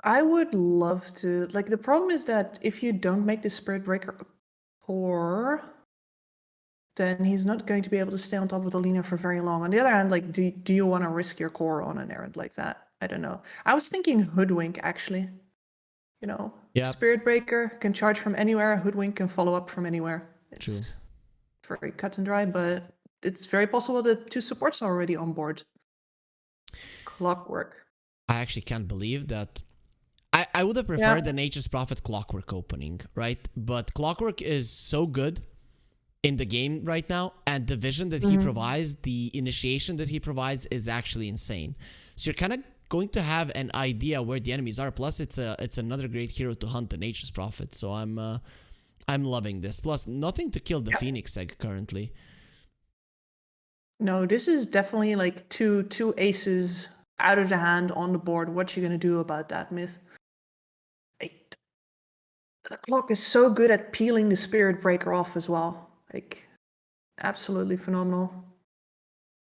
I would love to. Like, the problem is that if you don't make the Spirit Breaker poor, then he's not going to be able to stay on top of the Lina for very long. On the other hand, like, do you want to risk your core on an errand like that? I don't know. I was thinking Hoodwink, actually. You know, Yeah, Spirit Breaker can charge from anywhere, Hoodwink can follow up from anywhere. true. It's very cut and dry, but it's very possible that 2 supports are already on board. Clockwork. I actually can't believe that. I would have preferred the Nature's Prophet Clockwork opening, right? But Clockwork is so good in the game right now, and the vision that he provides, the initiation that he provides is actually insane. So you're kind of going to have an idea where the enemies are. Plus, it's another great hero to hunt, the Nature's Prophet. So I'm loving this. Plus, nothing to kill the Phoenix Egg currently. No, this is definitely like two aces out of the hand on the board. What you gonna do about that, Myth? The clock is so good at peeling the Spirit Breaker off as well. Like, absolutely phenomenal.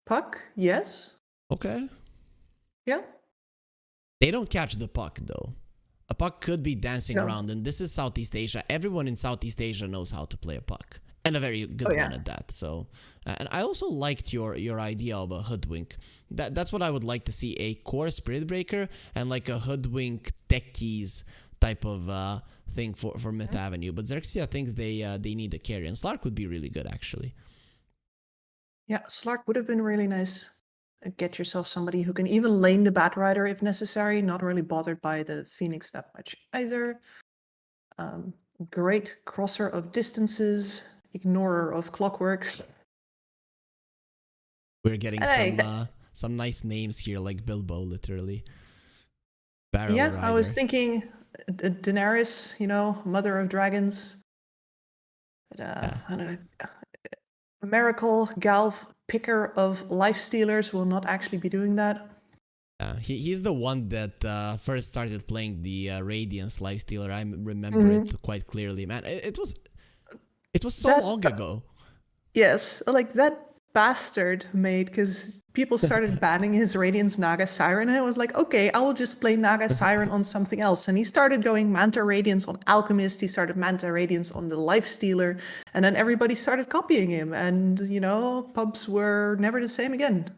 Puck, yes. Okay. Yeah. They don't catch the puck though. A puck could be dancing around, and this is Southeast Asia. Everyone in Southeast Asia knows how to play a puck, and a very good one at that. So, and I also liked your idea of a Hoodwink. That's what I would like to see: a core Spirit Breaker and like a Hoodwink techies type of thing for Myth Avenue. But XERXIA thinks they need a carry, and Slark would be really good actually. Yeah, Slark would have been really nice. Get yourself somebody who can even lane the Batrider if necessary, not really bothered by the Phoenix that much either. Great crosser of distances, ignorer of clockworks. We're getting some nice names here, like Bilbo, literally. Barrel yeah, Rider. I was thinking Daenerys, you know, Mother of Dragons. But, Miracle, Galv, picker of life stealers will not actually be doing that. He's the one that first started playing the Radiance Lifestealer. I remember it quite clearly, man. It was so long ago. Yes, like that bastard made, because people started banning his Radiance Naga Siren, and it was like, okay, I will just play Naga Siren on something else. And he started going Manta Radiance on Alchemist, he started Manta Radiance on the Lifestealer, and then everybody started copying him, and, you know, pubs were never the same again.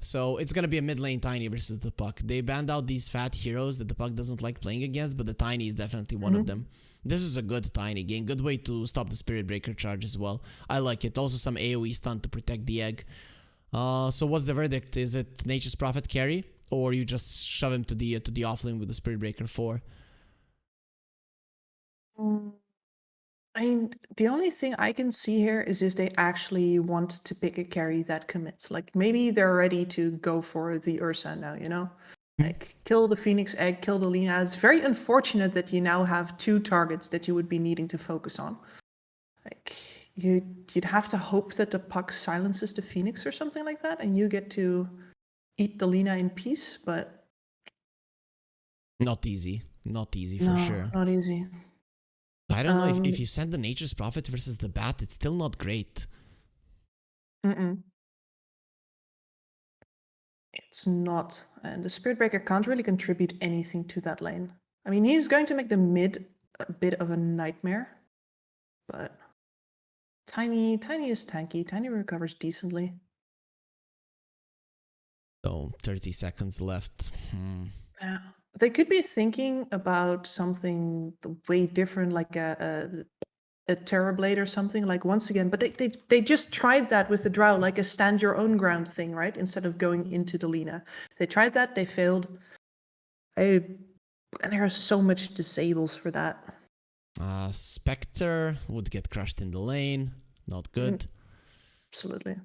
So it's gonna be a mid lane Tiny versus the Puck. They banned out these fat heroes that the Puck doesn't like playing against, but the Tiny is definitely one of them. This is a good Tiny game. Good way to stop the Spirit Breaker charge as well. I like it. Also some AoE stun to protect the egg. So what's the verdict? Is it Nature's Prophet carry, or you just shove him to the offlane with the Spirit Breaker 4? I mean, the only thing I can see here is if they actually want to pick a carry that commits. Like, maybe they're ready to go for the Ursa now, you know? Like, kill the Phoenix Egg, kill the Lina. It's very unfortunate that you now have 2 targets that you would be needing to focus on. Like, you'd have to hope that the Puck silences the Phoenix or something like that, and you get to eat the Lina in peace, but... Not easy. Not easy for sure. Not easy. I don't know if you send the Nature's Prophet versus the Bat, it's still not great. It's not. And the Spirit Breaker can't really contribute anything to that lane. I mean, he's going to make the mid a bit of a nightmare, but Tiny is tanky. Tiny recovers decently. So 30 seconds left. Yeah. They could be thinking about something way different, like a Terrorblade or something, like, once again, but they just tried that with the Drow, like a stand your own ground thing, right? Instead of going into the Lina. They tried that, they failed. And there are so much disables for that. Spectre would get crushed in the lane. Not good. Absolutely.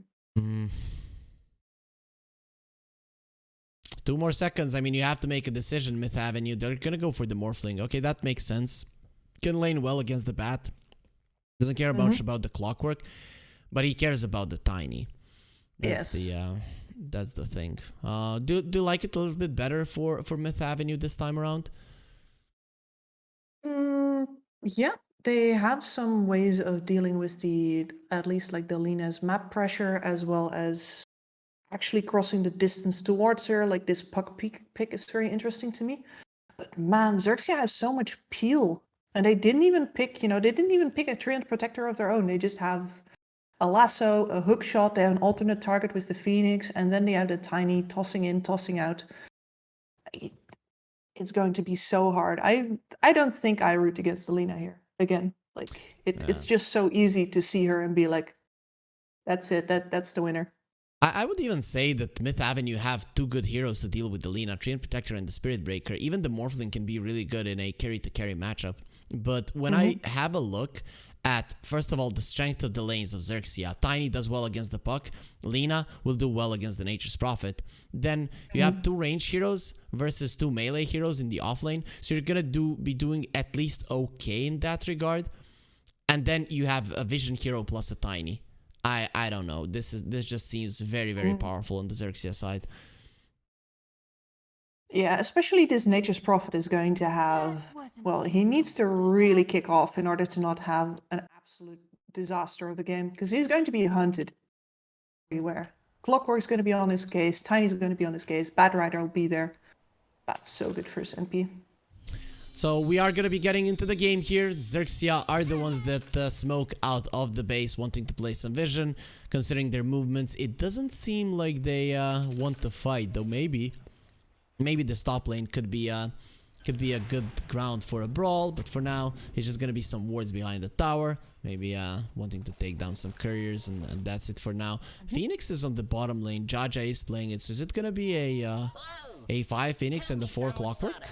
2 more seconds. I mean, you have to make a decision, Myth Avenue. They're gonna go for the Morphling. Okay, that makes sense. Can lane well against the Bat. Doesn't care much about the Clockwork, but he cares about the Tiny. That's that's the thing. Do you like it a little bit better for Myth Avenue this time around? Yeah, they have some ways of dealing with at least like the Lina's map pressure, as well as actually crossing the distance towards her. Like, this Puck pick is very interesting to me. But man, XERXIA has so much peel. And they didn't even pick, they didn't even pick a Treant Protector of their own. They just have a lasso, a hook shot, they have an alternate target with the Phoenix, and then they have the Tiny tossing in, tossing out. It's going to be so hard. I don't think I root against Alina here. Again, like it's just so easy to see her and be like, that's it, that's the winner. I would even say that Myth Avenue have two good heroes to deal with Alina, Treant Protector and the Spirit Breaker. Even the Morphling can be really good in a carry-to-carry matchup. But when I have a look at, first of all, the strength of the lanes of XERXIA, Tiny does well against the puck, Lina will do well against the Nature's Prophet. Then you have two range heroes versus two melee heroes in the offlane, so you're gonna be doing at least okay in that regard. And then you have a Vision hero plus a Tiny. I don't know. This just seems very, very powerful on the XERXIA side. Yeah, especially this Nature's Prophet is going to have, well, he needs to really kick off in order to not have an absolute disaster of a game, because he's going to be hunted everywhere. Clockwork's going to be on his case, Tiny's going to be on his case, Bad Rider will be there. That's so good for his NP. So we are going to be getting into the game here. XERXIA are the ones that smoke out of the base, wanting to play some vision. Considering their movements, it doesn't seem like they want to fight, though maybe this top lane could be a good ground for a brawl. But for now, it's just going to be some wards behind the tower. Maybe wanting to take down some couriers, and that's it for now. Phoenix is on the bottom lane. Jaja is playing it. So is it going to be a 5 Phoenix and the 4 Clockwork?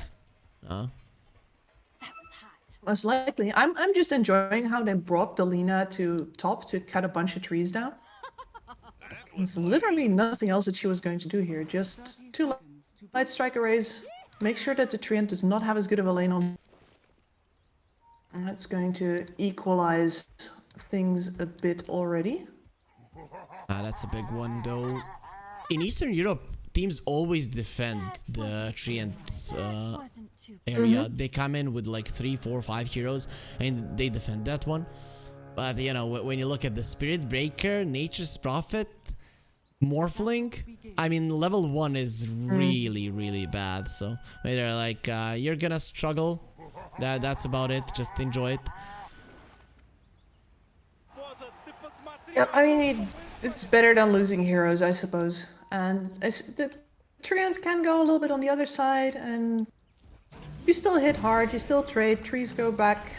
Most likely. I'm just enjoying how they brought the Lina to top to cut a bunch of trees down. There's literally nothing else that she was going to do here. Just 2 light strike arrays. Make sure that the Treant does not have as good of a lane on. And that's going to equalize things a bit already. That's a big one, though. In Eastern Europe, teams always defend the Treant area. They come in with like 3, 4, 5 heroes and they defend that one. But you know, when you look at the Spirit Breaker, Nature's Prophet, Morphling, I mean, level 1 is really, really bad. So they're like, you're gonna struggle. That's about it. Just enjoy it. Yeah, I mean, it's better than losing heroes, I suppose. And the Treant can go a little bit on the other side, and you still hit hard, you still trade, trees go back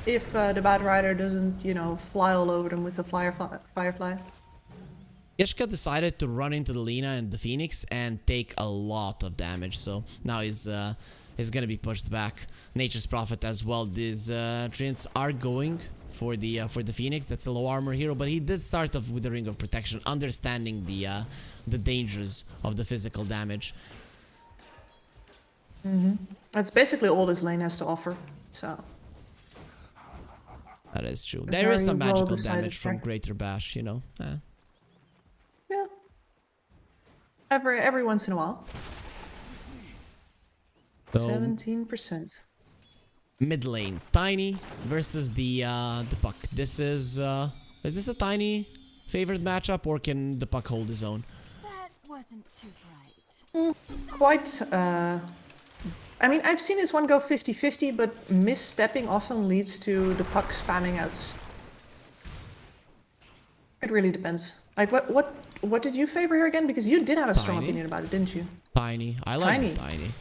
if the Bad Rider doesn't, fly all over them with the Firefly. Yeshka decided to run into the Lina and the Phoenix and take a lot of damage, so now he's gonna be pushed back. Nature's Prophet as well. These Treants are going for the Phoenix. That's a low armor hero, but he did start off with the Ring of Protection, understanding the dangers of the physical damage. That's basically all this lane has to offer, so. That is true. There is some magical damage from Greater Bash, you know. Yeah. Every once in a while. 17%. Mid lane, Tiny versus the Puck. This is this a Tiny favored matchup, or can the Puck hold his own? That wasn't too bright. Quite. I mean, I've seen this one go 50-50, but misstepping often leads to the Puck spamming out. It really depends. Like, what did you favor here again? Because you did have a strong opinion about it, didn't you? Tiny. I like Tiny.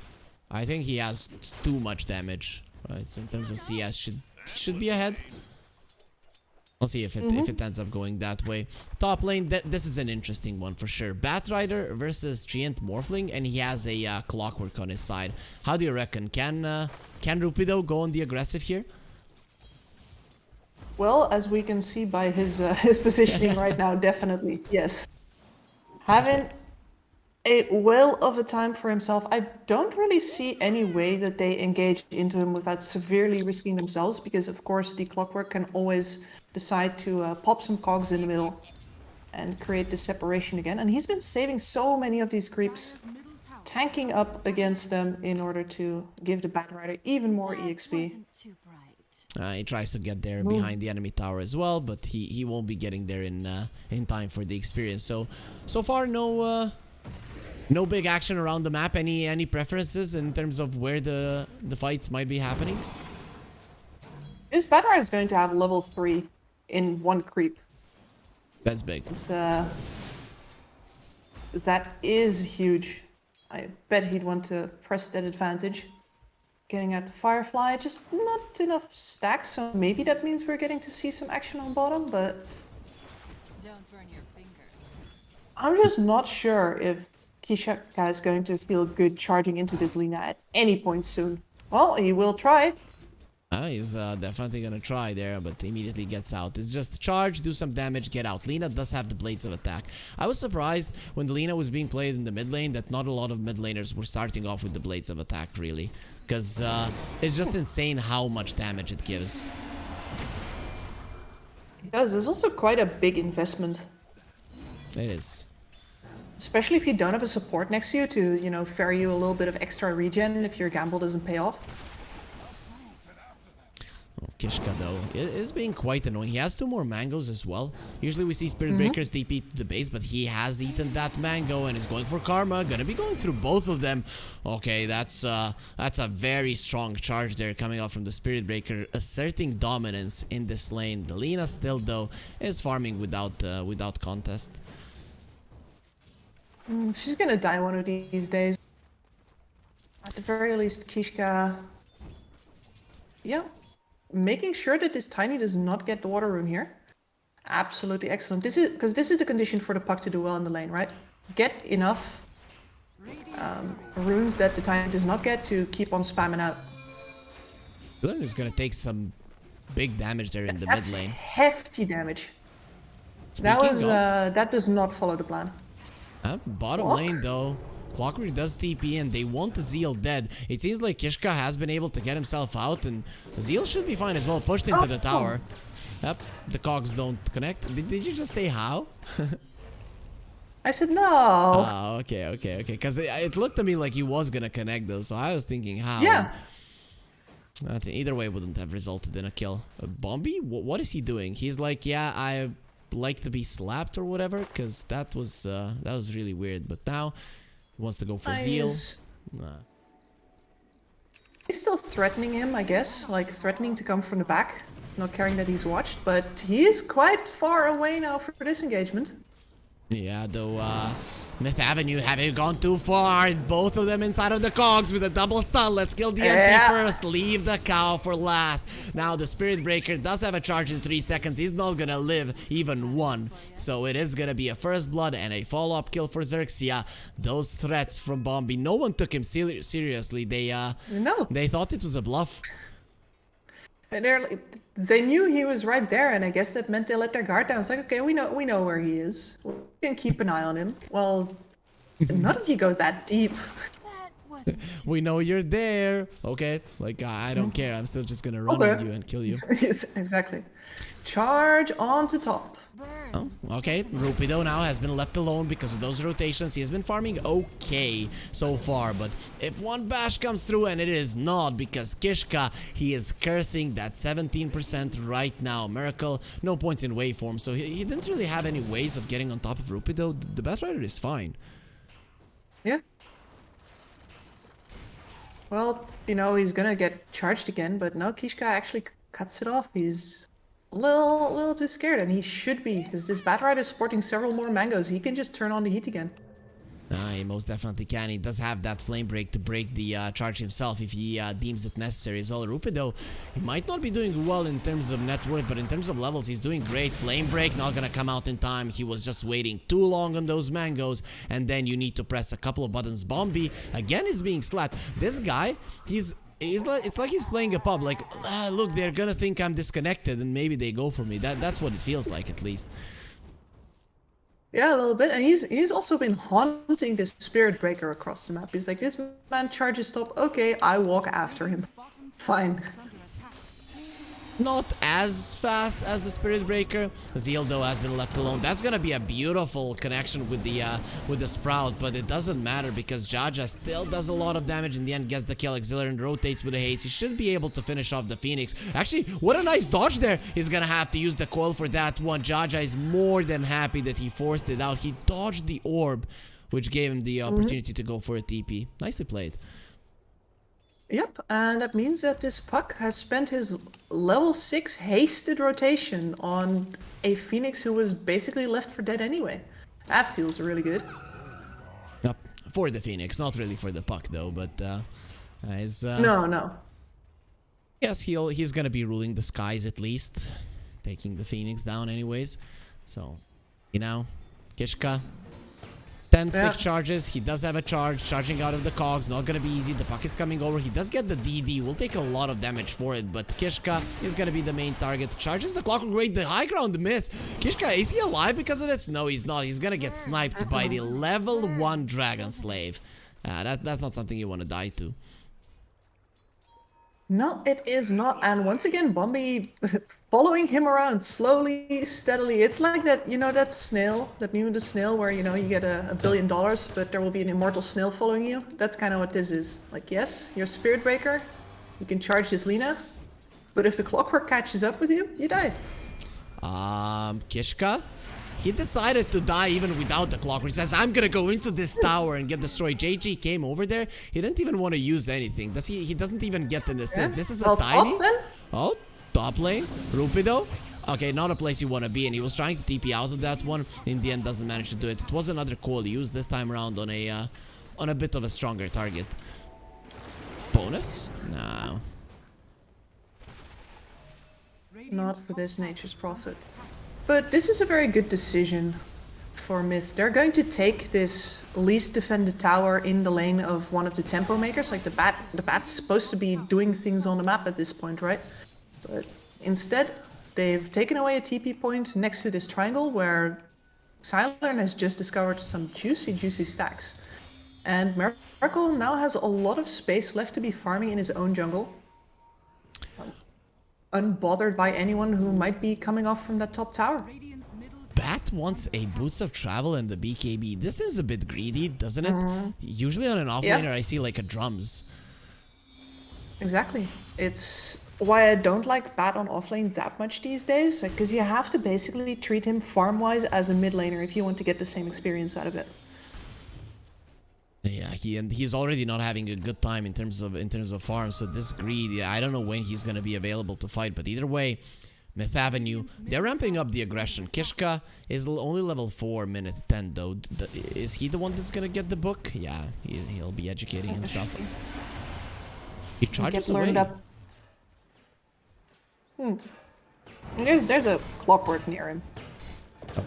I think he has too much damage. Right, so in terms of CS, should be ahead. We'll see if it ends up going that way. Top lane, this is an interesting one for sure. Bat Rider versus Treant Morphling, and he has a Clockwork on his side. How do you reckon? Can Rupido go on the aggressive here? Well, as we can see by his positioning right now, definitely yes. Having a whale of a time for himself. I don't really see any way that they engage into him without severely risking themselves, because of course the Clockwork can always decide to pop some cogs in the middle and create this separation again. And he's been saving so many of these creeps, tanking up against them in order to give the Bat Rider even more EXP. He tries to get there behind the enemy tower as well, but he won't be getting there in time for the experience. So far no No big action around the map. Any preferences in terms of where the fights might be happening? This Batride is going to have level 3 in 1 creep. That's big. It's, that is huge. I bet he'd want to press that advantage. Getting at the Firefly, just not enough stacks, so maybe that means we're getting to see some action on bottom, but Don't burn your fingers. I'm just not sure if Kishka is going to feel good charging into this Lina at any point soon. Well, he will try. He's definitely gonna try there, but immediately gets out. It's just charge, do some damage, get out. Lina does have the Blades of Attack. I was surprised when the Lina was being played in the mid lane that not a lot of mid laners were starting off with the Blades of Attack, really. Because it's just insane how much damage it gives. It does. There's also quite a big investment. It is. Especially if you don't have a support next to you to, you know, ferry you a little bit of extra regen if your gamble doesn't pay off. Kishka though is being quite annoying. He has 2 more mangoes as well. Usually we see Spirit Breakers TP to the base, but he has eaten that mango and is going for Karma. Gonna be going through both of them. Okay, that's a very strong charge there coming out from the Spirit Breaker, asserting dominance in this lane. The Lina still though is farming without contest. She's gonna die one of these days. At the very least, Kishka. Yeah. Making sure that this Tiny does not get the water rune here. Absolutely excellent. This is the condition for the puck to do well in the lane, right? Get enough runes that the Tiny does not get to keep on spamming out. Dylan is gonna take some big damage there in the That's mid lane. Hefty damage. That does not follow the plan. Bottom lane though, Clockwork does TP and they want Zeal dead. It seems like Kishka has been able to get himself out and Zeal should be fine as well. Pushed into the tower. Yep, the cogs don't connect. Did you just say how? I said no. Oh, okay. Because it looked to me like he was gonna connect though, so I was thinking how. Yeah. Either way wouldn't have resulted in a kill. Bombi? What is he doing? He's like, yeah, I like to be slapped or whatever, because that was really weird. But now he wants to go for Zeal. He's still threatening him, I guess. Like, threatening to come from the back. Not caring that he's watched, but he is quite far away now for this engagement. Yeah, though, Myth Avenue having gone too far. Both of them inside of the cogs with a double stun. Let's kill the MP first. Leave the cow for last. Now the Spirit Breaker does have a charge in 3 seconds. He's not gonna live even one. So it is gonna be a first blood and a follow-up kill for XERXIA. Those threats from Bombi, no one took him seriously. They thought it was a bluff. And they knew he was right there, and I guess that meant they let their guard down. It's like, okay, we know where he is. We can keep an eye on him. Well, not if you go that deep. We know you're there. Okay, like I don't care. I'm still just gonna run at you and kill you. Yes, exactly. Charge on to top. Oh, okay, Rupido now has been left alone because of those rotations. He has been farming okay so far, but if one bash comes through, and it is not, because Kishka, he is cursing that 17% right now. Miracle, no points in waveform, so he didn't really have any ways of getting on top of Rupido. The Batrider is fine. Yeah. Well, you know, he's gonna get charged again, but no, Kishka actually cuts it off. He's a little too scared, and he should be, because this Batrider is sporting several more mangoes. He can just turn on the heat again. He most definitely can. He does have that flame break to break the charge himself if he deems it necessary as well. Rupido, he might not be doing well in terms of net worth, but in terms of levels, he's doing great. Flame break not gonna come out in time. He was just waiting too long on those mangoes, and then you need to press a couple of buttons. Bombi again is being slapped. This guy, it's like he's playing a pub. Like, look, they're gonna think I'm disconnected, and maybe they go for me. That's what it feels like, at least. Yeah, a little bit, and he's also been haunting this Spirit Breaker across the map. He's like, this man charges top. Okay, I walk after him. Fine. Not as fast as the Spirit Breaker. Zeal though has been left alone. That's gonna be a beautiful connection with the Sprout, but it doesn't matter because Jaja still does a lot of damage. In the end, gets the kill. Exhilarant rotates with a haste. He should be able to finish off the Phoenix. Actually, what a nice dodge there. He's gonna have to use the coil for that one. Jaja is more than happy that he forced it out. He dodged the orb. which gave him the opportunity to go for a TP. Nicely played. Yep, and that means that this Puck has spent his level 6 hasted rotation on a Phoenix who was basically left for dead anyway. That feels really good. Yep, for the Phoenix, not really for the Puck though, but No. Yes, he's gonna be ruling the skies at least, taking the Phoenix down anyways. So, you know, Kishka, 10 stick charges. He does have a charge, charging out of the cogs. Not gonna be easy. The Puck is coming over. He does get the DD. Will take a lot of damage for it, but Kishka is gonna be the main target. Charges the Clockwork Raid. The high ground miss. Kishka, is he alive because of this? No, he's not. He's gonna get sniped by the level 1 Dragon Slave. That's not something you want to die to. No, it is not. And once again, Bombi following him around slowly, steadily. It's like that, you know, that snail, that meme of the snail where, you know, you get $1 billion, but there will be an immortal snail following you. That's kind of what this is. Like, yes, you're a Spirit Breaker. You can charge this Lina. But if the Clockwork catches up with you, you die. Kishka? He decided to die even without the Clockwork. He says, I'm gonna go into this tower and get destroyed. JG came over there. He didn't even want to use anything. He doesn't even get an assist. Yeah. This is a Well, tiny... top then? Oh, top lane. Rupido. Okay, not a place you want to be. And he was trying to TP out of that one. In the end, doesn't manage to do it. It was another call used this time around on a bit of a stronger target. Bonus? No. Not for this Nature's Prophet. But this is a very good decision for Myth. They're going to take this least defended tower in the lane of one of the tempo makers. Like the bat's supposed to be doing things on the map at this point, right? But instead, they've taken away a TP point next to this triangle where Xylern has just discovered some juicy stacks. And Miracle now has a lot of space left to be farming in his own jungle. Unbothered by anyone who might be coming off from that top tower. Bat wants a Boots of Travel and the BKB. This seems a bit greedy, doesn't it? Usually on an offlaner, I see like a drums. Exactly. It's why I don't like Bat on offlane that much these days, because you have to basically treat him farm-wise as a mid laner if you want to get the same experience out of it. Yeah, he's already not having a good time in terms of farm. So this greed, I don't know when he's gonna be available to fight. But either way, Myth Avenue, they're ramping up the aggression. Kishka is only level 4, minute 10 though. Is he the one that's gonna get the book? Yeah, he'll be educating himself. He charges away. There's a Clockwork near him. Oh.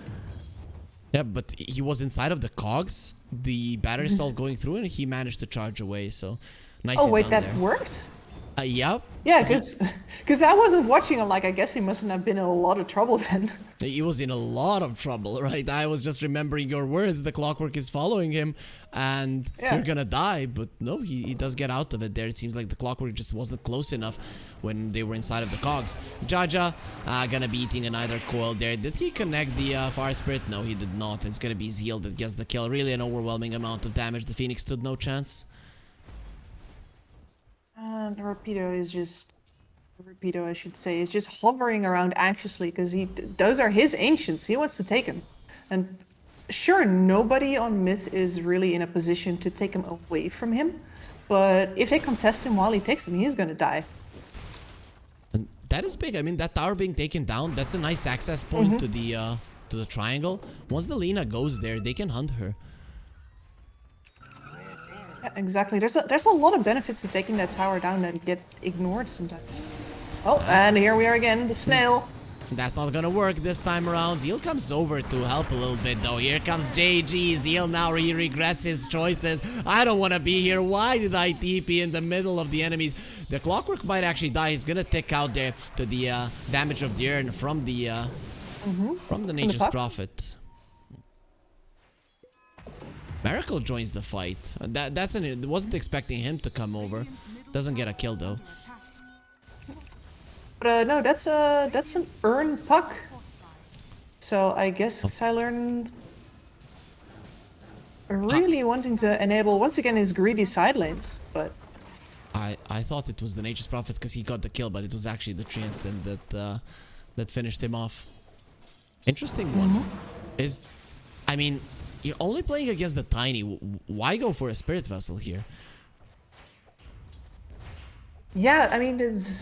Yeah, but he was inside of the cogs. The battery is all going through, and he managed to charge away. So nice. Oh wait, that worked? Yeah. Yeah, because I wasn't watching him. Like, I guess he mustn't have been in a lot of trouble then. He was in a lot of trouble, right? I was just remembering your words. The Clockwork is following him, and you're gonna die. But no, he does get out of it there. It seems like the Clockwork just wasn't close enough when they were inside of the cogs. Jaja gonna be eating another coil there. Did he connect the Fire Spirit? No, he did not. It's gonna be Zeal that gets the kill. Really an overwhelming amount of damage. The Phoenix stood no chance. And Rapido, I should say, is just hovering around anxiously because those are his ancients. He wants to take them. And sure, nobody on Myth is really in a position to take him away from him. But if they contest him while he takes them, he's gonna die. And that is big. I mean, that tower being taken down, that's a nice access point to the triangle. Once the Lina goes there, they can hunt her. Yeah, exactly. There's a lot of benefits to taking that tower down that get ignored sometimes. Oh, and here we are again, the snail. That's not gonna work this time around. Zeal comes over to help a little bit though. Here comes JG. Zeal now he regrets his choices. I don't want to be here. Why did I TP in the middle of the enemies? The Clockwork might actually die. He's gonna tick out there to the damage of the urn from the Nature's Prophet. Miracle joins the fight. Wasn't expecting him to come over. Doesn't get a kill though. But no, that's an urn Puck. So I guess Xylern really wanting to enable once again his greedy side lanes, but I thought it was the Nature's Prophet because he got the kill, but it was actually the Treants that finished him off. Interesting one is, I mean, You're only playing against the Tiny. Why go for a Spirit Vessel here? Yeah, I mean,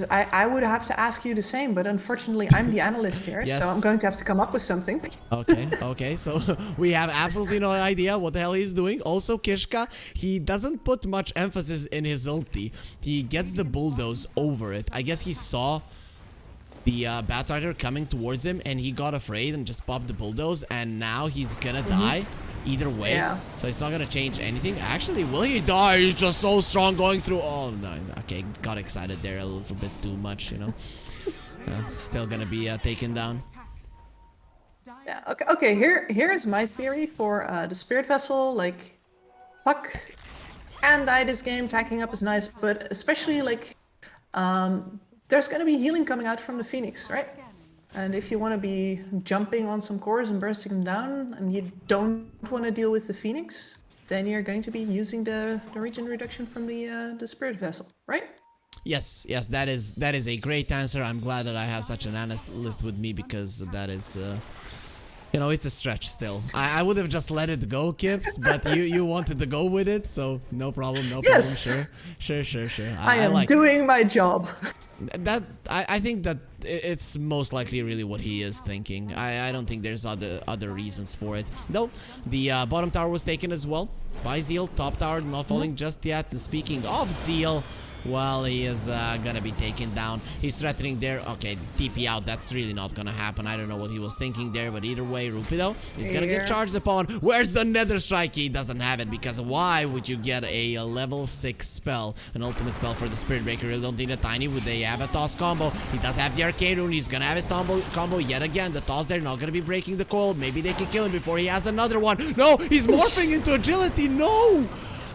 I would have to ask you the same, but unfortunately, I'm the analyst here, Yes. so I'm going to have to come up with something. Okay, so we have absolutely no idea what the hell he's doing. Also, Kishka, he doesn't put much emphasis in his ulti. He gets the bulldoze over it. I guess he saw the Batrider coming towards him, and he got afraid and just popped the bulldoze, and now he's gonna die either way. Yeah. So it's not gonna change anything. Actually, will he die? He's just so strong going through. Oh no, okay, got excited there a little bit too much, you know. Still gonna be taken down. Yeah. Okay. Here's my theory for the Spirit Vessel. Like, Puck can die this game. Tacking up is nice, but especially like, there's gonna be healing coming out from the Phoenix, right? And if you want to be jumping on some cores and bursting them down, and you don't want to deal with the Phoenix, then you're going to be using the regen reduction from the Spirit Vessel, right? Yes, that is a great answer. I'm glad that I have such an analyst with me, because that is, you know, it's a stretch still. I would have just let it go, Kips, but you wanted to go with it, so no problem, Yes. Sure. I am doing my job. I think that it's most likely really what he is thinking. I don't think there's other reasons for it. Though, the bottom tower was taken as well by Zeal. Top tower not falling just yet. And speaking of Zeal, well, he is gonna be taken down. He's threatening there. Okay, TP out. That's really not gonna happen. I don't know what he was thinking there, but either way, Rupido is gonna get charged upon. Where's the Nether Strike? He doesn't have it, because why would you get a level 6 spell, an ultimate spell for the Spirit Breaker? You don't need a Tiny with the Avatos combo. He does have the Arcane Rune. He's gonna have his combo yet again. The toss there, not gonna be breaking the coil. Maybe they can kill him before he has another one. No, he's morphing into agility. No!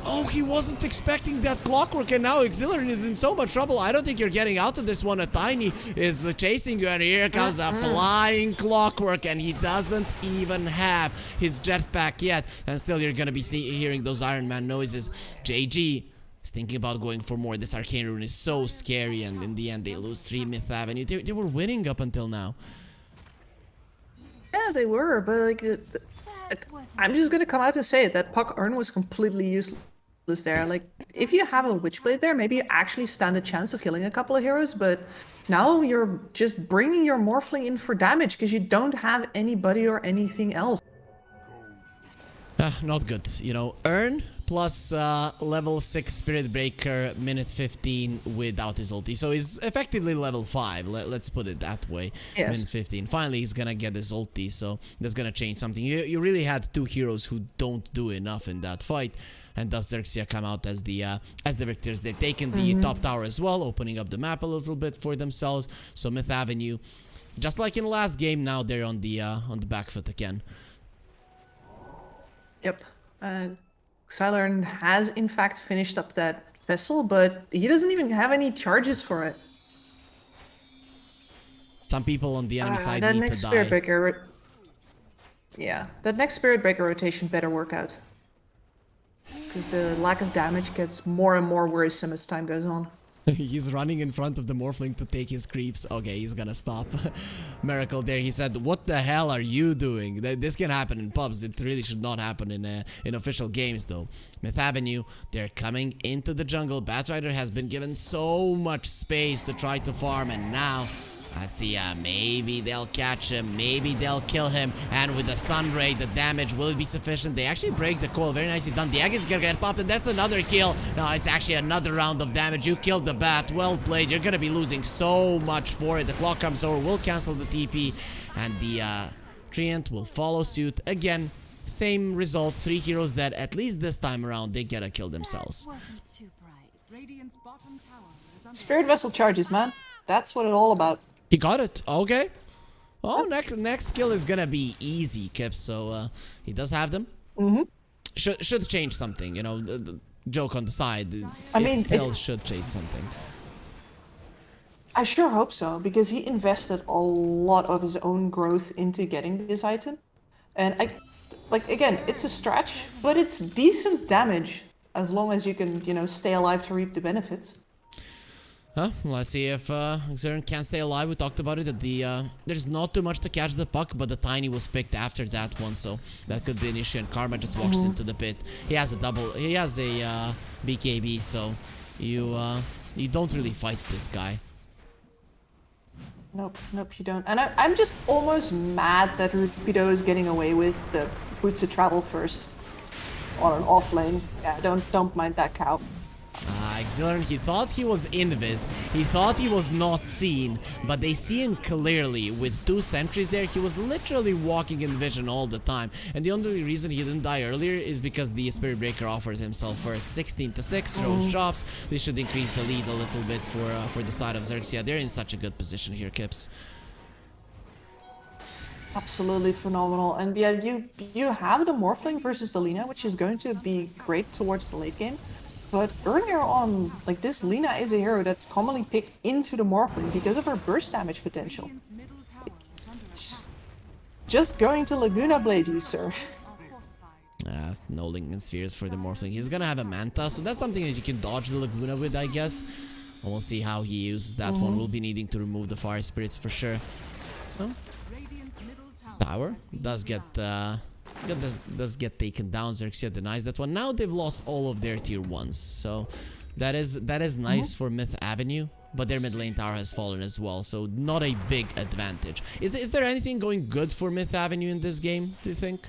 Oh, he wasn't expecting that clockwork, and now XERXIA is in so much trouble. I don't think you're getting out of this one. A Tiny is chasing you, and here comes a flying clockwork, and he doesn't even have his jetpack yet. And still, you're gonna be hearing those Iron Man noises. JG is thinking about going for more. This Arcane Rune is so scary, and in the end, they lose 3 Myth Avenue. They were winning up until now. Yeah, they were, but like, I'm just gonna come out and say it. That Puck Urn was completely useless there. Like, if you have a Witchblade there, maybe you actually stand a chance of killing a couple of heroes, but now you're just bringing your Morphling in for damage because you don't have anybody or anything else. Not good. You know, Urn plus level 6 Spirit Breaker, minute 15 without his ulti. So he's effectively level 5. Let's put it that way. Yes. Minute 15. Finally, he's gonna get his ulti, so that's gonna change something. You really had 2 heroes who don't do enough in that fight. And thus XERXIA come out as the victors. They've taken the top tower as well, opening up the map a little bit for themselves. So Myth Avenue, just like in the last game, now they're on the back foot again. Yep. Xylern has in fact finished up that vessel, but he doesn't even have any charges for it. Some people on the enemy side that need next to Spirit die. Breaker, yeah, that next Spirit Breaker rotation better work out. Because the lack of damage gets more and more worrisome as time goes on. He's running in front of the Morphling to take his creeps. Okay, he's gonna stop. Miracle there. He said, what the hell are you doing? This can happen in pubs. It really should not happen in official games, though. Myth Avenue, they're coming into the jungle. Batrider has been given so much space to try to farm, and now let's see, maybe they'll catch him, maybe they'll kill him, and with the Sunray, the damage, will it be sufficient? They actually break the coil, very nicely done. The egg is gonna get popped, and that's another kill. No, it's actually another round of damage. You killed the bat, well played. You're gonna be losing so much for it. The clock comes over, will cancel the TP, and the Treant will follow suit again. Same result, 3 heroes dead. At least this time around, they get a kill themselves. Spirit Vessel charges, man. That's what it's all about. He got it. Okay. Oh, next kill is gonna be easy, Kips. So he does have them. Should change something. You know, the joke on the side. I mean, still should change something. I sure hope so, because he invested a lot of his own growth into getting this item, and again, it's a stretch, but it's decent damage as long as you can, you know, stay alive to reap the benefits. Huh? Let's see if Xern can stay alive. We talked about it. That there's not too much to catch the puck, but the tiny was picked after that one, so that could be an issue. And Karma just walks into the pit. He has a double. He has a BKB, so you don't really fight this guy. Nope, you don't. And I'm just almost mad that Rupido is getting away with the boots to travel first on an off lane. Yeah, don't mind that cow. XERXIA, he thought he was invis, he thought he was not seen, but they see him clearly with 2 sentries there. He was literally walking in vision all the time, and the only reason he didn't die earlier is because the Spirit Breaker offered himself first. 16-6, Rose drops. This should increase the lead a little bit for the side of XERXIA. They're in such a good position here, Kips. Absolutely phenomenal. And yeah, you have the Morphling versus the Lina, which is going to be great towards the late game. But earlier on, like, this Lina is a hero that's commonly picked into the Morphling because of her burst damage potential. Just going to Laguna Blade you, sir. No Lincoln Spheres for the Morphling. He's gonna have a Manta, so that's something that you can dodge the Laguna with, I guess. And we'll see how he uses that one. We'll be needing to remove the Fire Spirits for sure. Oh. Tower does get taken down. XERXIA denies that one. Now they've lost all of their tier 1s, so that is nice for Myth Avenue, but their mid lane tower has fallen as well, so not a big advantage. Is there anything going good for Myth Avenue in this game, do you think?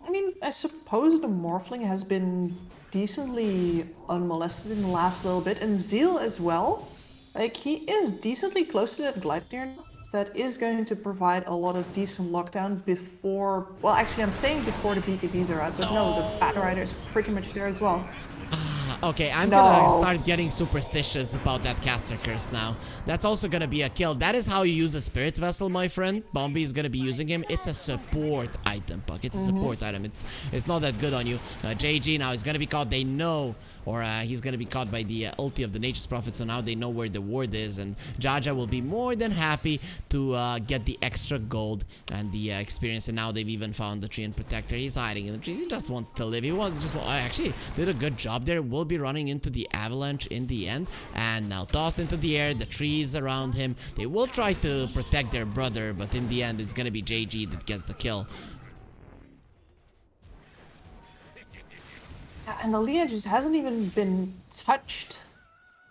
I mean, I suppose the Morphling has been decently unmolested in the last little bit, and Zeal as well. Like, he is decently close to that Gleipnir. That is going to provide a lot of decent lockdown before... Well, actually, I'm saying before the BKBs are out, but no, the Battle Rider is pretty much there as well. Okay, I'm gonna start getting superstitious about that caster curse now. That's also gonna be a kill. That is how you use a Spirit Vessel, my friend. Bombi is gonna be using him. It's a support item, Puck. It's a support item. It's not that good on you. JG now is gonna be caught. They know, or he's gonna be caught by the ulti of the Nature's Prophet, so now they know where the ward is, and Jaja will be more than happy to get the extra gold and the experience, and now they've even found the Treant Protector. He's hiding in the trees. He just wants to live. He wants just... actually did a good job there. Will be running into the avalanche in the end, and now tossed into the air. The trees around him, they will try to protect their brother, but in the end it's gonna be JG that gets the kill. And the Lina just hasn't even been touched.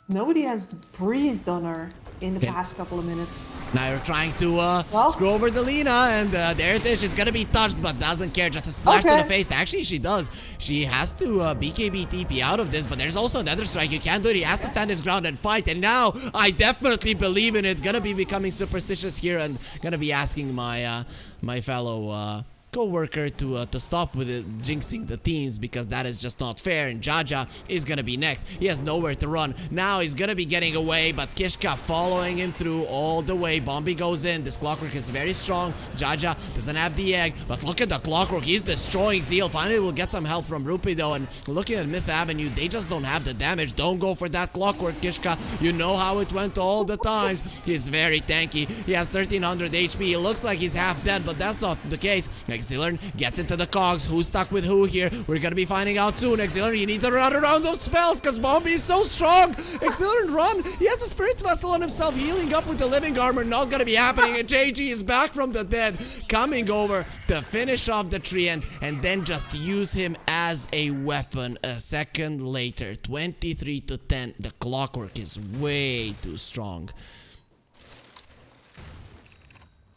Nobody has breathed on her in the past couple of minutes. Now you're trying to screw over the Lina, and there it is. She's gonna be touched, but doesn't care. Just a splash to the face. Actually, she does. She has to BKB TP out of this, but there's also another strike. You can't do it. He has to stand his ground and fight. And now I definitely believe in it. Gonna be becoming superstitious here, and gonna be asking my my fellow co-worker to stop with it, jinxing the teams, because that is just not fair. And Jaja is gonna be next. He has nowhere to run. Now he's gonna be getting away, but Kishka following him through all the way. Bombi goes in. This Clockwork is very strong. Jaja doesn't have the egg, but look at the Clockwork. He's destroying Zeal. Finally we'll get some help from Rupi though, and looking at Myth Avenue, they just don't have the damage. Don't go for that Clockwork, Kishka. You know how it went all the times. He's very tanky. He has 1300 HP. He looks like he's half dead, but that's not the case. XERXIA gets into the cogs. Who's stuck with who here? We're gonna be finding out soon. XERXIA, you need to run around those spells because Bombi is so strong. XERXIA, run. He has the Spirit Vessel on himself, healing up with the Living Armor. Not gonna be happening. And JG is back from the dead, coming over to finish off the Treant and then just use him as a weapon a second later. 23-10. The Clockwork is way too strong.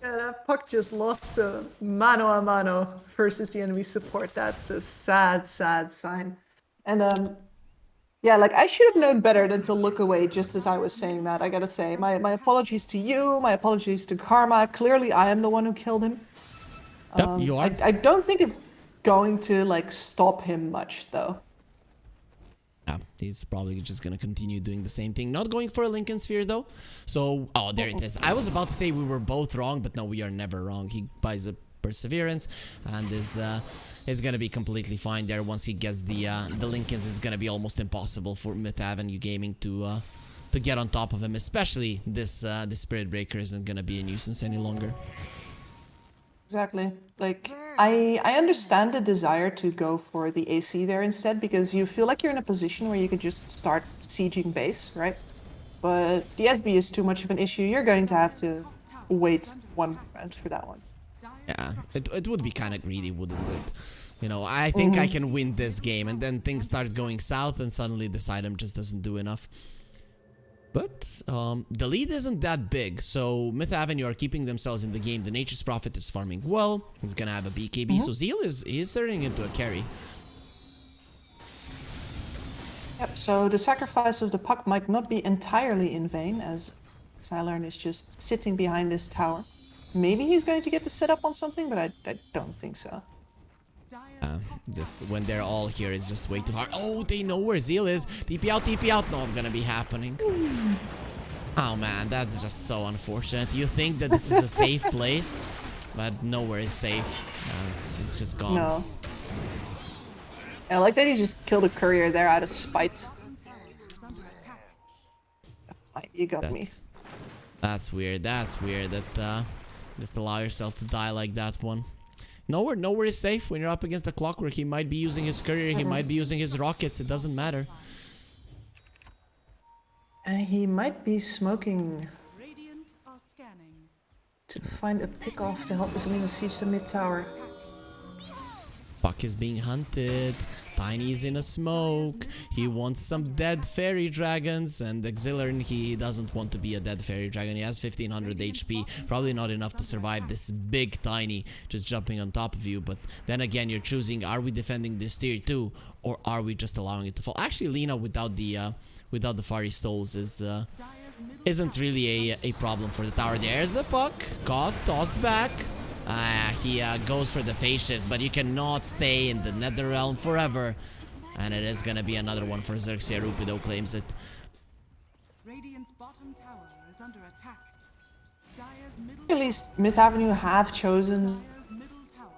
Yeah, that Puck just lost a mano a mano versus the enemy support. That's a sad, sad sign. And yeah, like, I should have known better than to look away just as I was saying that, I gotta say. My apologies to you, my apologies to Karma. Clearly I am the one who killed him. Yep, you are. I don't think it's going to, like, stop him much though. Yeah, he's probably just gonna continue doing the same thing. Not going for a Lincoln Sphere though. So, oh, there it is. I was about to say we were both wrong, but no, we are never wrong. He buys a Perseverance and is gonna be completely fine there. Once he gets the Lincolns, it's gonna be almost impossible for Myth Avenue Gaming to get on top of him. Especially this Spirit Breaker isn't gonna be a nuisance any longer. Exactly. Like I understand the desire to go for the AC there instead because you feel like you're in a position where you could just start sieging base, right? But the SB is too much of an issue. You're going to have to wait one round for that one. Yeah, it would be kind of greedy, wouldn't it? You know, I think I Mm-hmm. can win this game, and then things start going south, and suddenly this item just doesn't do enough. But the lead isn't that big, so Myth Avenue are keeping themselves in the game. The Nature's Prophet is farming well. He's gonna have a BKB, so Zeal is turning into a carry. Yep, so the sacrifice of the puck might not be entirely in vain, as Xylern is just sitting behind this tower. Maybe he's going to get to set up on something, but I don't think so. This when they're all here is just way too hard. Oh, they know where Zeal is. TP out. Not gonna be happening. Oh man, that's just so unfortunate. You think that this is a safe place, but nowhere is safe. He's just gone. No. I like that he just killed a courier there out of spite. You got me. That's weird. That's weird that just allow yourself to die like that one. Nowhere is safe when you're up against the Clockwork. He might be using his courier, he might be using his rockets, it doesn't matter. And he might be smoking to find a pick off to help Zelina siege the mid tower. Puck is being hunted. Tiny's in a smoke. He wants some dead fairy dragons, and Xylern, he doesn't want to be a dead fairy dragon. He has 1500 HP, probably not enough to survive this big Tiny just jumping on top of you. But then again, you're choosing, are we defending this tier 2 or are we just allowing it to fall? Actually, Lina without the fiery stoles isn't really a problem for the tower. There's the puck, caught, tossed back. He goes for the phase shift, but you cannot stay in the Nether Realm forever. And it is gonna be another one for XERXIA. Rupido claims it. Radiant's bottom tower is under attack. At least Myth Avenue have chosen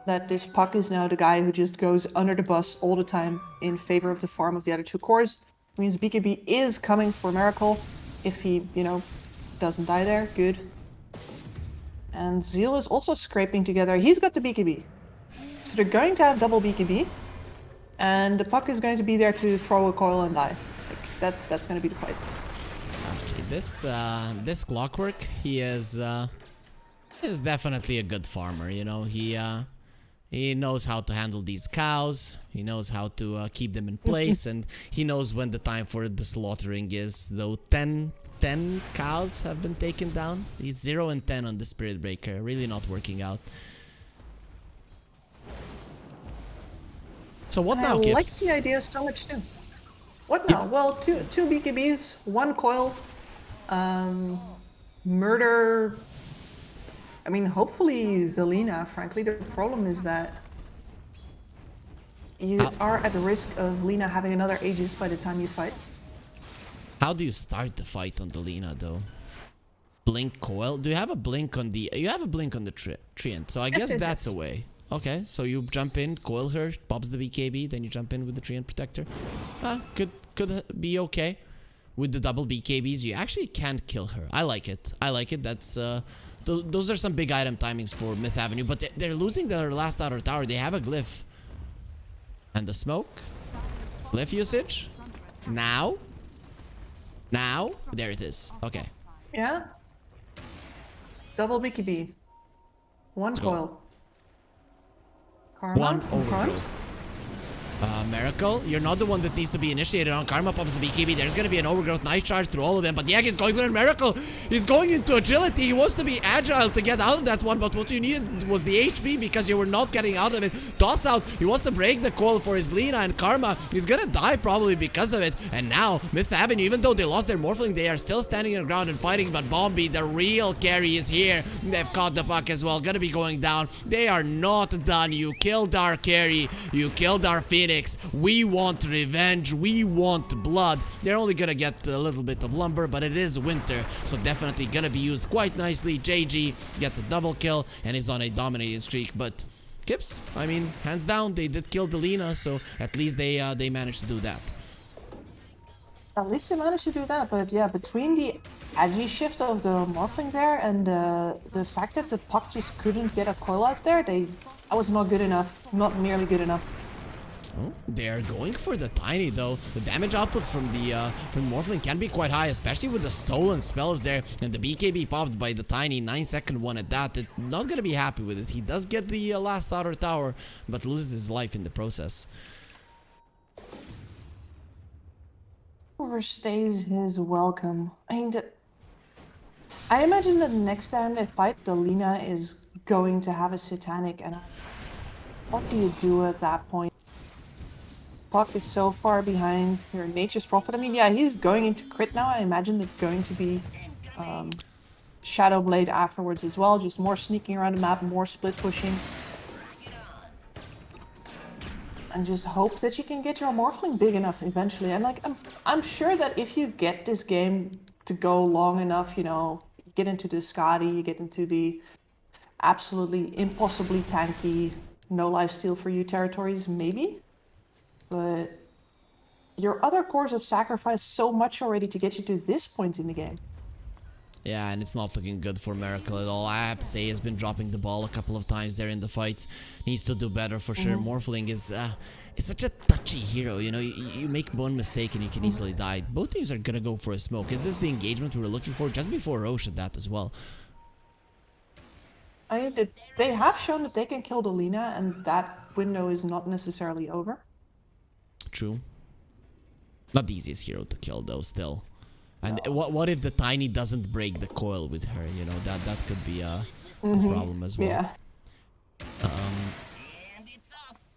that this puck is now the guy who just goes under the bus all the time in favor of the farm of the other two cores. It means BKB is coming for Miracle. If he, doesn't die there, good. And Zeal is also scraping together. He's got the BKB. So they're going to have double BKB. And the puck is going to be there to throw a coil and die. Like, that's going to be the fight. Okay, this Clockwork, he is definitely a good farmer, you know. He knows how to handle these cows. He knows how to keep them in place, and he knows when the time for the slaughtering is. Though 10 cows have been taken down. He's 0 and 10 on the Spirit Breaker. Really not working out. So what now, Kips? I like the idea so much too. What now? Well, two BKBs, one coil, murder. I mean, hopefully the Lina, frankly. The problem is that you are at risk of Lina having another Aegis by the time you fight. How do you start the fight on the Lina, though? Blink coil? Do you have a blink on the... You have a blink on the Treant, so I guess that's a way. Okay, so you jump in, coil her, pops the BKB, then you jump in with the Treant Protector. Could be okay. With the double BKBs, you actually can't kill her. I like it. That's... those are some big item timings for Myth Avenue, but they're losing their last outer tower. They have a glyph. And the smoke. Glyph usage. Now. There it is. Okay. Yeah. Double BKB. One coil. Karma. One overgrowth. Miracle, you're not the one that needs to be initiated on. Karma pops the BKB. There's going to be an overgrowth nice charge through all of them. But yeah, he's going for a Miracle. He's going into agility. He wants to be agile to get out of that one. But what you needed was the HP because you were not getting out of it. Toss out. He wants to break the coil for his Lina and Karma. He's going to die probably because of it. And now, Myth Avenue, even though they lost their Morphling, they are still standing on the ground and fighting. But Bombi, the real carry, is here. They've caught the puck as well. Going to be going down. They are not done. You killed our carry. You killed our Phoenix. We want revenge. We want blood. They're only gonna get a little bit of lumber, but it is winter, so definitely gonna be used quite nicely. JG gets a double kill and is on a dominating streak. But Kips, I mean, hands down, they did kill the Lina, so at least they managed to do that. At least they managed to do that, but yeah, between the agi shift of the Morphling there and the fact that the puck just couldn't get a coil out there, that was not good enough. Not nearly good enough. Oh, they're going for the tiny though. The damage output from Morphling can be quite high, especially with the stolen spells there. And the BKB popped by the tiny 9-second one at that. It's not gonna be happy with it. He does get the last outer tower, but loses his life in the process. Overstays his welcome. I mean, I imagine that next time they fight, the Lina is going to have a Satanic, and what do you do at that point? Puck is so far behind your Nature's Prophet. I mean, yeah, he's going into crit now. I imagine it's going to be Shadow Blade afterwards as well. Just more sneaking around the map, more split pushing. And just hope that you can get your Morphling big enough eventually. And like, I'm sure that if you get this game to go long enough, you know, you get into the Scotty, you get into the absolutely impossibly tanky, no lifesteal for you territories, maybe. But your other cores have sacrificed so much already to get you to this point in the game. Yeah, and it's not looking good for Miracle at all. I have to say, he's been dropping the ball a couple of times there in the fights. Needs to do better for sure. Morphling is such a touchy hero, you know. You make one mistake and you can easily die. Both teams are gonna go for a smoke. Is this the engagement we were looking for? Just before Roche at that as well. I mean, they have shown that they can kill the Lina, and that window is not necessarily over. True. Not the easiest hero to kill though, still. And what if the tiny doesn't break the coil with her? You know, that could be a problem as well. Yeah.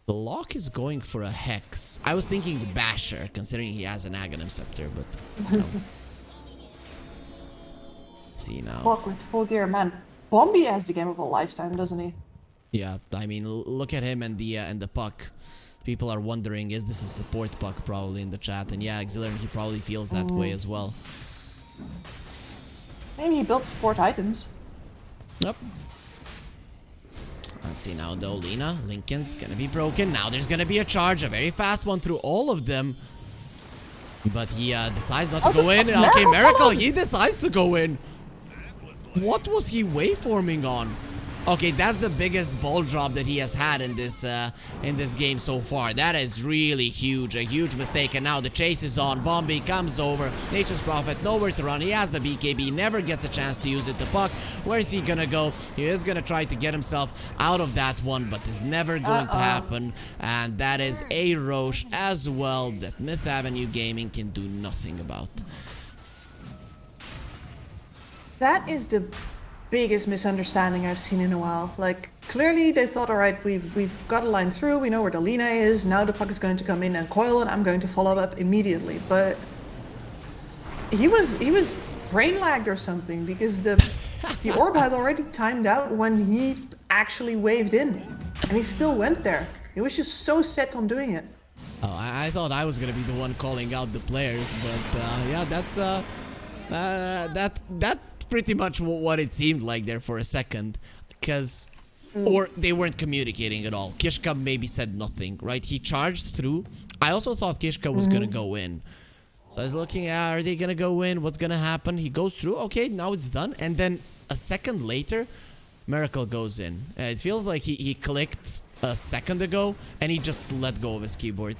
The lock is going for a hex. I was thinking Basher, considering he has an Aghanim Scepter, but no. Let's see now. Lock with full gear, man. Bombi has the game of a lifetime, doesn't he? Yeah, I mean, look at him and the puck. People are wondering, is this a support puck probably in the chat? And yeah, Auxiliary, he probably feels that way as well. Maybe he built support items. Yep. Let's see now though, Lina. Lincoln's gonna be broken. Now there's gonna be a charge, a very fast one through all of them. But he decides not to go in. Okay, Miracle, he decides to go in. What was he waveforming on? Okay, that's the biggest ball drop that he has had in this game so far. That is really huge, a huge mistake. And now the chase is on. Bombi comes over. Nature's Prophet, nowhere to run. He has the BKB, never gets a chance to use it. The puck, where is he gonna go? He is gonna try to get himself out of that one, but it's never going to happen. And that is a Roche as well that Myth Avenue Gaming can do nothing about. That is the biggest misunderstanding I've seen in a while. Like, clearly they thought, all right, we've got a line through, we know where the Lina is, now the puck is going to come in and coil, and I'm going to follow up immediately. But he was brain lagged or something, because the orb had already timed out when he actually waved in, and he still went there. He was just so set on doing it. Oh, I thought I was gonna be the one calling out the players, but yeah, that's that pretty much what it seemed like there for a second, because or they weren't communicating at all. Kishka maybe said nothing, right? He charged through. I also thought Kishka was gonna go in, so I was looking at, are they gonna go in? What's gonna happen? He goes through. Okay, now it's done. And then a second later, Miracle goes in. It feels like he clicked a second ago and he just let go of his keyboard.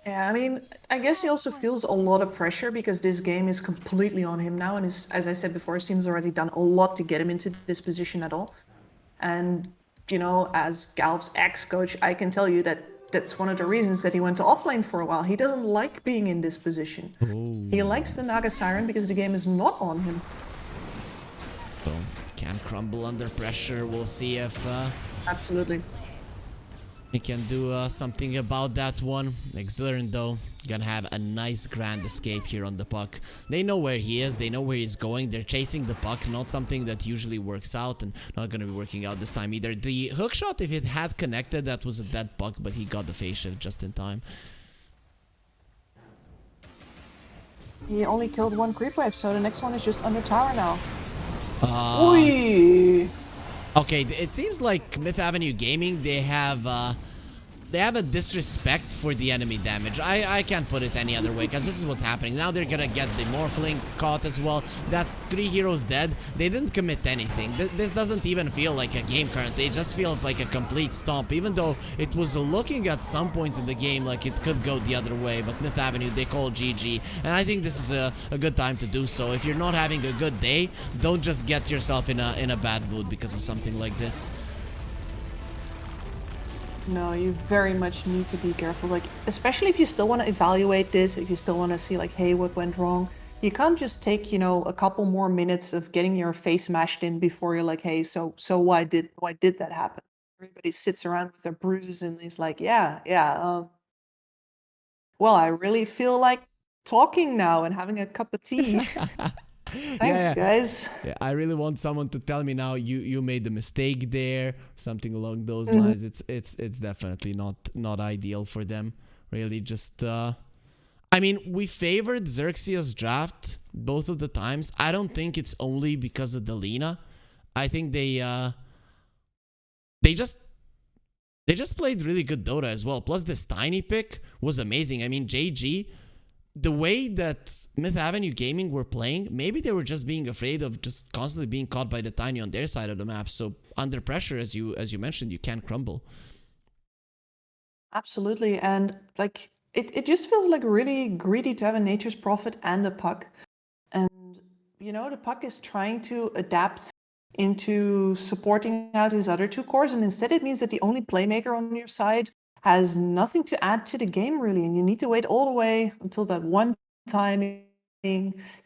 Yeah, I mean, I guess he also feels a lot of pressure because this game is completely on him now. And as I said before, his team's already done a lot to get him into this position at all. And, you know, as Galv's ex-coach, I can tell you that that's one of the reasons that he went to offlane for a while. He doesn't like being in this position. Ooh. He likes the Naga Siren because the game is not on him. So, can crumble under pressure. We'll see if... Absolutely. He can do something about that one. Xilern though, gonna have a nice grand escape here on the puck. They know where he is, they know where he's going. They're chasing the puck, not something that usually works out, and not gonna be working out this time either. The hook shot, if it had connected, that was a dead puck, but he got the phase shift just in time. He only killed one creep wave, so the next one is just under tower now. Okay, it seems like Myth Avenue Gaming, they have they have a disrespect for the enemy damage. I can't put it any other way, because this is what's happening. Now they're gonna get the Morphling caught as well. That's 3 heroes dead. They didn't commit anything. This doesn't even feel like a game currently. It just feels like a complete stomp, even though it was looking at some points in the game like it could go the other way. But Myth Avenue, they call GG. And I think this is a good time to do so. If you're not having a good day, don't just get yourself in a bad mood because of something like this. No, you very much need to be careful. Like, especially if you still want to evaluate this, if you still want to see like, hey, what went wrong? You can't just take, you know, a couple more minutes of getting your face mashed in before you're like, hey, so why did that happen? Everybody sits around with their bruises and he's like, well, I really feel like talking now and having a cup of tea. Thanks, guys. Yeah, I really want someone to tell me now you made the mistake there, something along those lines. It's definitely not ideal for them. Really, just I mean, we favored XERXIA's draft both of the times. I don't think it's only because of the Lina. I think they just played really good Dota as well. Plus, this Tiny pick was amazing. I mean, JG, the way that Myth Avenue Gaming were playing, maybe they were just being afraid of just constantly being caught by the Tiny on their side of the map. So under pressure, as you mentioned, you can't crumble. Absolutely. And like it just feels like really greedy to have a Nature's Prophet and a Puck. And you know, the Puck is trying to adapt into supporting out his other 2 cores, and instead it means that the only playmaker on your side has nothing to add to the game really, and you need to wait all the way until that one timing,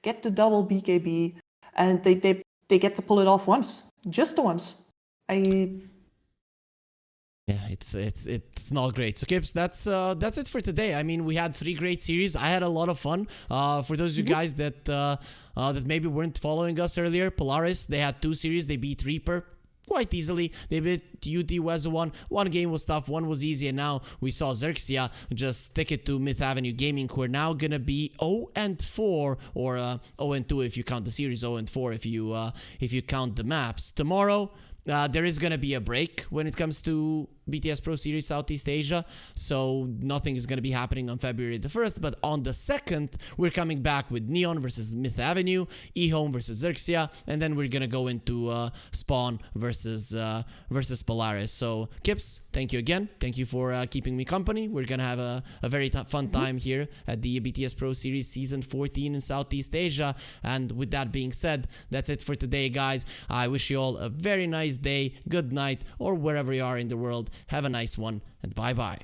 get the double BKB, and they get to pull it off once, just once. Yeah, it's not great. So Kips, that's it for today. I mean, we had 3 great series. I had a lot of fun. For those of you guys that that maybe weren't following us earlier, Polaris, they had 2 series. They beat Reaper quite easily. They beat UT Wezo 1. One game was tough, one was easy, and now we saw XERXIA just stick it to Myth Avenue Gaming, who are now gonna be 0-4, or 0-2 if you count the series, 0-4 if you count the maps. Tomorrow, there is gonna be a break when it comes to BTS Pro Series Southeast Asia, so nothing is going to be happening on February the 1st, but on the 2nd, we're coming back with Neon versus Myth Avenue, eHome versus XERXIA, and then we're going to go into Spawn versus Polaris. So, Kips, thank you again. Thank you for keeping me company. We're going to have a very fun time here at the BTS Pro Series Season 14 in Southeast Asia, and with that being said, that's it for today, guys. I wish you all a very nice day, good night, or wherever you are in the world. Have a nice one, and bye-bye.